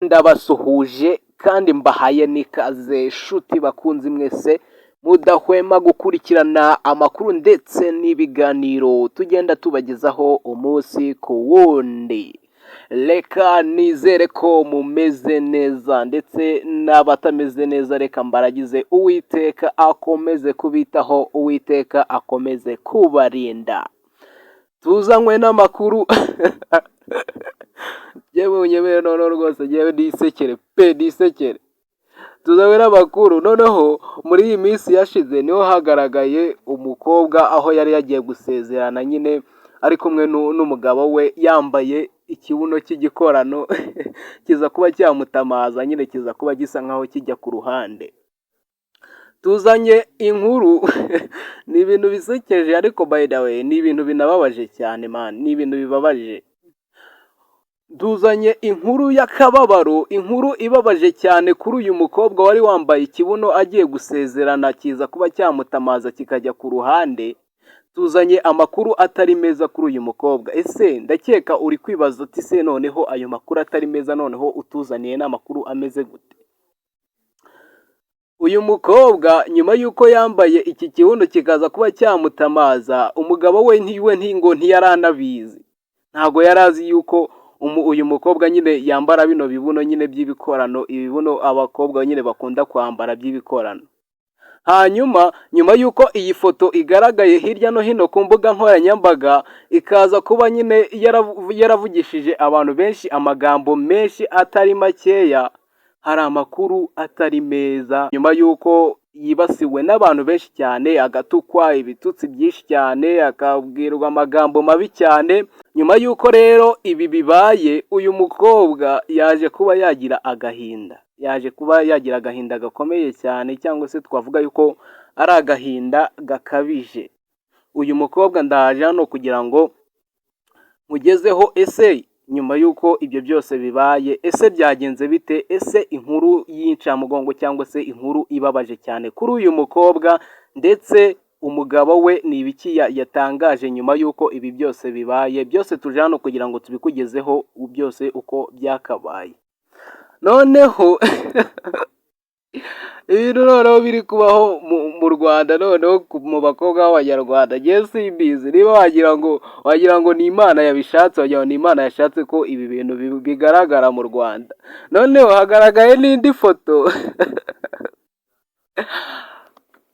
Ndabasuhuje kandi mbahaye n'ikaze shuti bakunzi mwese mudahwema gukurikirana amakuru ndetse n'ibiganiro tugenda tubagezaho umunsi ku wundi. Reka nizere ko mumeze neza ndetse n'abatameze neza reka mbaragize Uwiteka akomeze kubitaho, Uwiteka akomeze kubarinda. Tuzanywe n'amakuru yewe unyemere noneho rwose yewe nisekere. Tuzanywe n'amakuru noneho muri iyi minsi yashize niho hagaragaye umukobwa aho yari yagiye gusezerana nyine ari kumwe n'umugabo we yambaye ikibuno cy'igikorano kiza kuba cyamutamaza nyine kiza kuba gisa nkaho kijya ku ruhande. Tuzanye inkuru ni ibintu bisekeje ariko by the way ni ibintu binababaje cyane man, ni ibintu bibabaje. Tuzanye inkuru y'akababaro, inkuru ibabaje cyane kuri uyu mukobwa wari wambaye ikibuno agiye gusezerana kiza kuba cyamutamaza kikajya ku ruhande. Tuzanye amakuru atari meza kuri uyu mukobwa. Ese ndakeka uri kwibaza uti se noneho ayo makuru atari meza noneho utuzaniye n'amakuru ameze gute? Uyu mukobwa nyuma y'uko yambaye iki kibuno kikaza kuba cyamutamaza, umugabo we ntiyari anabizi. Ntabwo yari azi yuko uyu mukobwa nyine yambara bino bibuno nyine by'ibikorano, ibibuno abakobwa nyine bakunda kwambara by'ibikorano. Hanyuma nyuma y'uko iyi foto igaragaye hirya no hino ku mbuga nkoranyambaga, ikaza kuba nyine yaravugishije abantu benshi amagambo menshi atari makeya, hari amakuru atari meza nyuma y'uko yibasiwe n'abantu benshi cyane, agatukwa ibitutsi byinshi cyane, akabwirwa amagambo mabi cyane. Nyuma y'uko rero ibi bibaye, uyu mukobwa yaje kuba yagira agahinda gakomeye cyane, cyangwa se twavuga yuko ari agahinda gakabije. Uyu mukobwa ndaje hano kugira ngo mugezeho ese nyuma y'uko ibyo byose bibaye, ese byagenze bite? Ese inkuru y'incamugongo cyangwa se inkuru ibabaje cyane kuri uyu mukobwa ndetse umugabo we ni ibiki yatangaje nyuma y'uko ibi byose bibaye? Byose tuje hano kugira ngo tubikugezeho byose uko byakabaye. Noneho ibintu noneho biri kubaho mu Rwanda noneho mu bakobwa b'abanyarwanda, ngewe simbizi niba wagira ngo ni Imana yabishatse, wagira ngo ni Imana yashatse ko ibi bintu bigaragara mu Rwanda. Noneho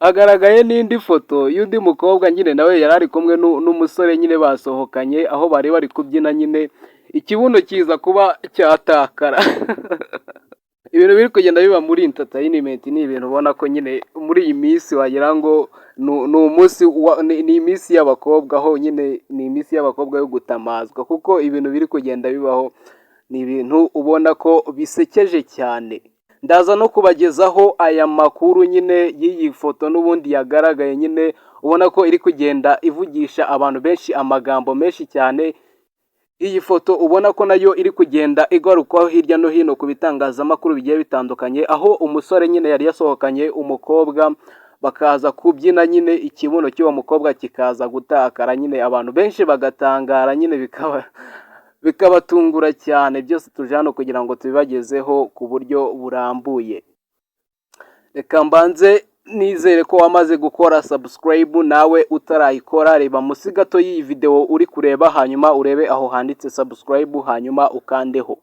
hagaragaye n'indi foto y'undi mukobwa nyine nawe yari ari kumwe n'umusore nyine basohokanye, aho bari bari kubyina nyine ikibuno kiza kuba cyatakara. Ibintu biri kugenda biba muri entertainment ni ibintu ubona ko nyine muri iyi minsi wagira ngo ni iminsi y'abakobwa, aho nyine ni iminsi y'abakobwa yo gutamazwa, kuko ibintu biri kugenda bibaho ni ibintu ubona ko bisekeje cyane. Ndaza no kubagezaho aya makuru nyine y'iyi foto n'ubundi yagaragaye nyine ubona ko iri kugenda ivugisha abantu benshi amagambo menshi cyane. Iyi foto ubona ko nayo iri kugenda igarukwaho hirya no hino ku bitangazamakuru bigiye bitandukanye, aho umusore nyine yari yasohokanye umukobwa bakaza kubyina nyine ikibuno cy'uwo mukobwa kikaza gutakara, nyine abantu benshi bagatangara nyine bikabatungura cyane. Byose tuje hano kugira ngo tubibagezeho ku buryo burambuye. Reka mbanze nizere ko wamaze gukora subscribe, nawe utarayikora reba munsi gato y'iyi video uri kureba, hanyuma urebe aho handitse subscribe, hanyuma ukandeho.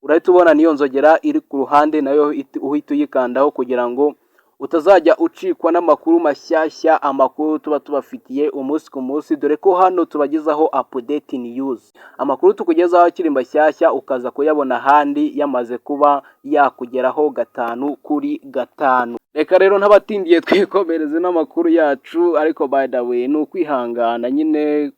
Urahita ubona niyo nzogera iri ku ruhande nayo uhita uyikandaho kugira ngo utazajya ucikwa n'amakuru mashyashya, amakuru tuba tubafitiye umunsi ku munsi, dore ko hano tubagezaho update news. Amakuru tukugezaho akiri mashyashya ukaza kuyabona ahandi yamaze kuba yakugeraho 5 kuri 5. Reka rero ntabatindiye twikomereze n'amakuru yacu, ariko by the way ni ukwihangana nyine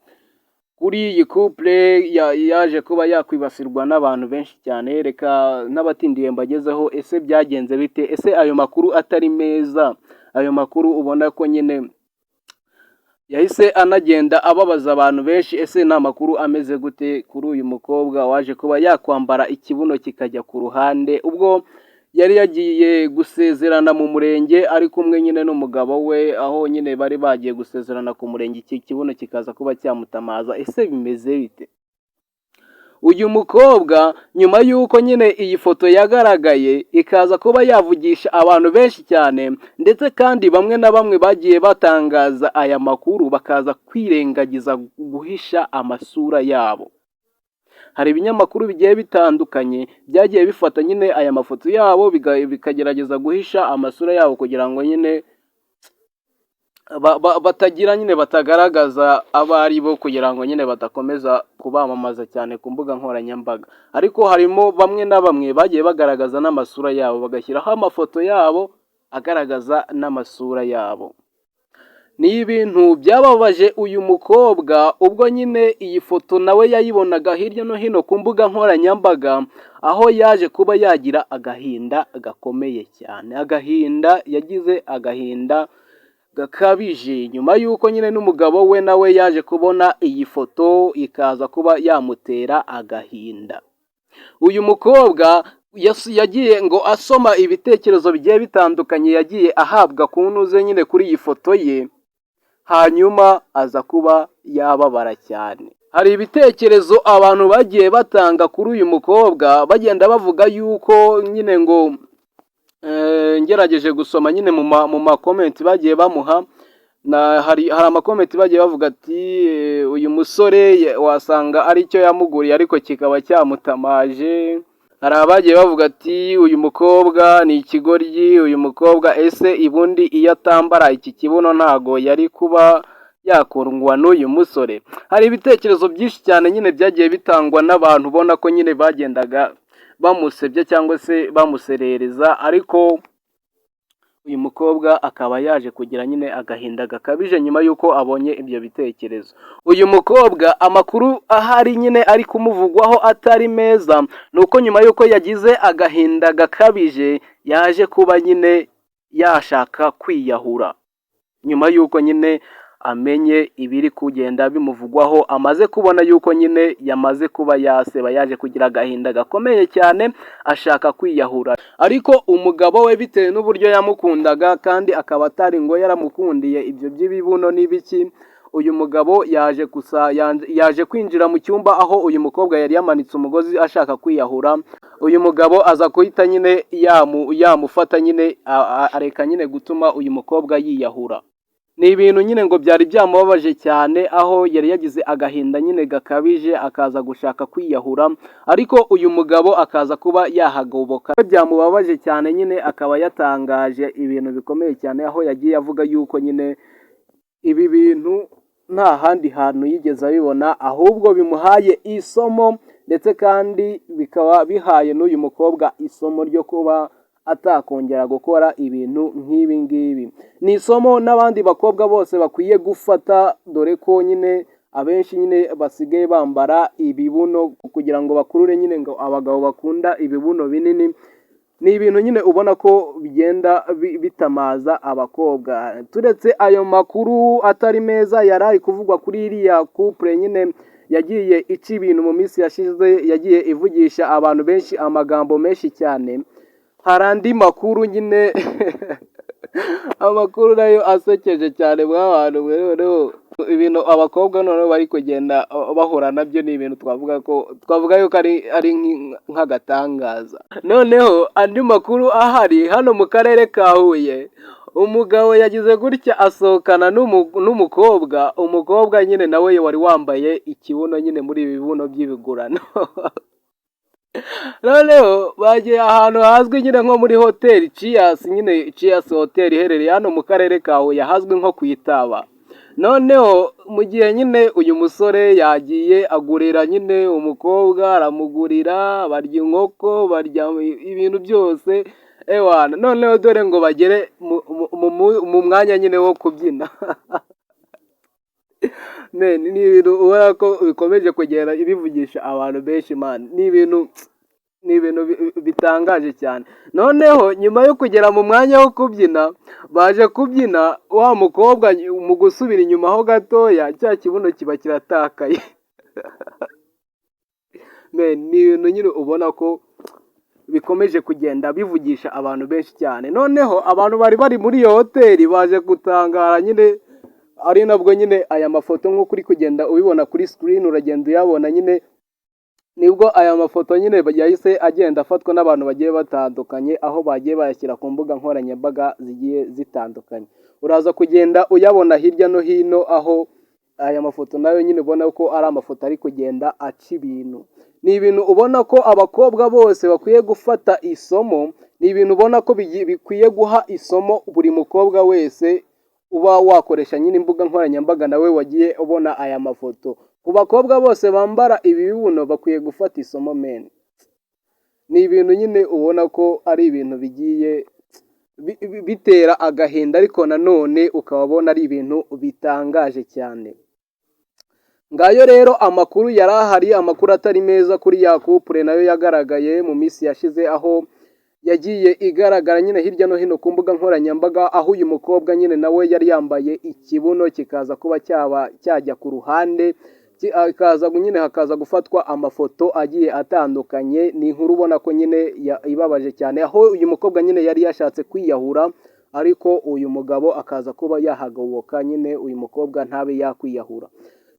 kuri iyi couple yaje kuba yakwibasirwa n'abantu benshi cyane. Reka n'abatindiye mbagezeho ese byagenze bite, ese ayo makuru atari meza, ayo makuru ubona ko nyine yahise anagenda ababaza abantu benshi, ese nta makuru ameze gute kuri uyu mukobwa waje kuba yakwambara ikibuno kikajya ku ruhande, ubwo yari yagiye gusezerana mu murenge ari kumwe nyine n'umugabo we, aho nyine bari bagiye gusezerana ku murenge iki kibuno kikaza kuba cyamutamaza. Ese bimeze bite? uyu mukobwa nyuma y'uko nyine iyi foto yagaragaye ikaza kuba yavugisha abantu benshi cyane, ndetse kandi bamwe na bamwe bagiye batangaza aya makuru bakaza kwirengagiza guhisha amasura yabo. Hari ibinyamakuru bigiye bitandukanye byagiye bifata nyine aya mafoto yabo bikagerageza guhisha amasura yabo kugira ngo nyine batagira nyine batagaragaza abo ari bo, kugira ngo nyine badakomeza kubamamaza cyane ku mbuga nkoranyambaga. Ariko harimo bamwe na bamwe bagiye bagaragaza n'amasura yabo, bagashyiraho amafoto yabo agaragaza n'amasura yabo. Ni ibintu byababaje uyu mukobwa ubwo nyine iyi foto nawe yayibonaga hirya no hino ku mbuga nkoranyambaga, aho yaje kuba yagira agahinda gakomeye cyane, yagize agahinda gakabije nyuma y'uko nyine n'umugabo we nawe yaje kubona iyi foto ikaza kuba yamutera agahinda. Uyu mukobwa yagiye ngo asoma ibitekerezo bigiye bitandukanye yagiye ahabwa ku ntuze nyine kuri iyi foto ye, hanyuma aza kuba yababara cyane. Hari ibitekerezo abantu bagiye batanga kuri uyu mukobwa bagenda bavuga yuko nyine ngo ngerageje gusoma nyine mu makomenti bagiye bamuha, hari amakomenti bagiye bavuga ati uyu musore wasanga ari cyo yamuguriye ariko kikaba cyamutamaje. Hari abagiye bavuga ati uyu mukobwa ni ikigoryi, uyu mukobwa ese ibundi iyo atambara iki kibuno ntago yari kuba yakundwa n'uyu musore. Hari ibitekerezo byinshi cyane nyine byagiye bitangwa n'abantu ubona ko nyine bagendaga bamusebya cyangwa se bamuserereza, ariko uyu mukobwa akaba yaje kugira nyine agahinda gakabije nyuma y'uko abonye ibyo bitekerezo. Uyu mukobwa amakuru ahari nyine ari kumuvugwaho atari meza, ni uko nyuma y'uko yagize agahinda gakabije yaje kuba nyine yashaka kwiyahura, nyuma y'uko nyine amenye ibiri kugenda bimuvugwaho, amaze kubona yuko nyine yamaze kuba yaseba, yaje kugira agahinda gakomeye cyane ashaka kwiyahura. Ariko umugabo we bitewe n'uburyo yamukundaga kandi akaba atari ngo yaramukundiye ibyo by'ibibuno n'ibiki, uyu mugabo yaje kwinjira mu cyumba aho uyu mukobwa yari yamanitse umugozi ashaka kwiyahura. Uyu mugabo aza guhita nyine yamufata nyine areka nyine gutuma uyu mukobwa yiyahura. Ni ibintu nyine ngo byari byamubabaje cyane, aho yari yagize agahinda nyine gakabije akaza gushaka kwiyahura, ariko uyu mugabo akaza kuba yahagoboka. Byamubabaje cyane nyine akaba yatangaje ibintu bikomeye cyane, aho yagiye avuga yuko nyine ibi bintu nta handi hantu yigeze abibona, ahubwo bimuhaye isomo, ndetse kandi bikaba bihaye n'uyu mukobwa isomo ryo kuba atakongera gukora ibintu nk'ibi ngibi. Ni isomo n'abandi bakobwa bose bakwiye gufata, dore ko nyine abenshi nyine basigaye bambara ibibuno kugira ngo bakurure nyine ngo abagabo bakunda ibibuno binini. Ni ibintu nyine ubona ko bigenda bitamaza abakobwa. Turetse ayo makuru atari meza yari ari kuvugwa kuri iriya couple nyine yagiye ica ibintu mu minsi yashize, yagiye ivugisha abantu benshi amagambo menshi cyane, hari andi makuru nyine amakuru nayo asekeje cyane bw'abantu. Rero ibintu abakobwa noneho bari kugenda bahura nabyo ni ibintu twavuga yuko ari nk'agatangaza. Noneho andi makuru ahari hano mu karere ka Huye, umugabo yagize gutya asohokana n'umukobwa, umukobwa nyine nawe wari wambaye ikibuno nyine muri ibi bibuno by'ibigurano. Noneho bagiye ahantu hazwi nyine nko muri hoteli Cheers hoteli iherereye hano mu karere ka Huye, hazwi nko ku Itaba. Noneho mu gihe nyine uyu musore yagiye agurira nyine umukobwa, aramugurira, barya inkoko, barya ibintu byose ewana. Noneho dore ngo bagere mu mwanya nyine wo kubyina. Ni ibintu ubona ko bikomeje kugenda bivugisha abantu benshi man. Ni ibintu bitangaje cyane. Noneho nyuma yo kugera mu mwanya wo kubyina, baje kubyina, wa mukobwa mu gusubira inyuma ho gatoya cya kibuno kiba kiratakaye. Ni ibintu nyine ubona ko bikomeje kugenda bivugisha abantu benshi cyane. Noneho abantu bari muri iyo hoteli baje gutangara nyine, ari nabwo nyine aya mafoto nk'uko uri kugenda ubibona kuri screen uragenda uyabona nyine, nibwo aya mafoto nyine yahise agenda afatwa n'abantu bagiye batandukanye, aho bagiye bayashyira ku mbuga nkoranyambaga zigiye zitandukanye. Uraza kugenda uyabona hirya no hino, aho aya mafoto nayo nyine ubona ko ari amafoto ari kugenda aca ibintu. Ni ibintu ubona ko abakobwa bose bakwiye gufata isomo, ni ibintu ubona ko bikwiye guha isomo buri mukobwa wese uba wakoresha nyine imbuga nkoranyambaga nawe wagiye ubona aya mafoto. Ku bakobwa bose bambara ibi bibuno bakwiye gufata isomo men. Ni ibintu nyine ubona ko ari ibintu bigiye bitera agahinda, ariko nanone ukababona ari ibintu bitangaje cyane. Ngayo rero amakuru yari ahari, amakuru atari meza kuri ya couple nayo yagaragaye mu minsi yashize, aho yagiye igaragara nyine hirya no hino ku mbuga nkoranyambaga, aho uyu mukobwa nyine nawe yari yambaye ikibuno kikaza kuba cyajya ku ruhande, hakaza gufatwa amafoto agiye atandukanye. Ni inkuru ubona ko nyine ibabaje cyane, aho uyu mukobwa nyine yari yashatse kwiyahura, ariko uyu mugabo akaza kuba yahagoboka nyine uyu mukobwa ntabe yakwiyahura.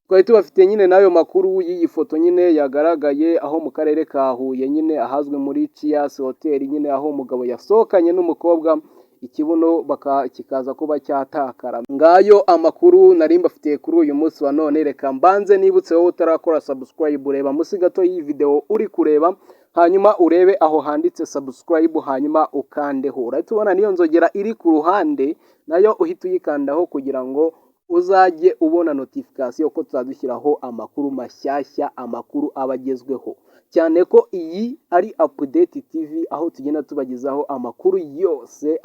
Twari tubafite nyine n'ayo makuru y'iyi foto nyine yagaragaye aho mu karere ka Huye nyine ahazwi muri Chias Hotel nyine, aho umugabo yasohokanye n'umukobwa, ikibuno kikaza kuba cyatakara. Ngayo amakuru nari mbafitiye kuri uyu munsi wa none. Reka mbanze nibutse wowe utarakora subscribe, reba munsi gato y'iyi video uri kureba, hanyuma urebe aho handitse subscribe, hanyuma ukandeho. Urahita ubona niyo nzogera iri ku ruhande, nayo uhita uyikandaho kugira ngo uzajye ubona notification ko tuzadushyiraho amakuru mashyashya, amakuru abagezweho. Cyane ko iyi ari Update TV, aho tugenda tubagezaho amakuru yose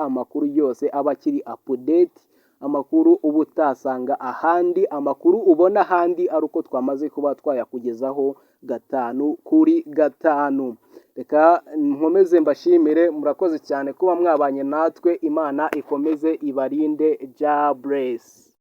aba akiri update, amakuru uba utasanga ahandi, amakuru ubona ahandi ari uko twamaze kuba twayakugezaho 5 kuri 5. Reka nkomeze mbashimire, murakoze cyane kuba mwabanye natwe. Imana ikomeze ibarinde. Ja bless.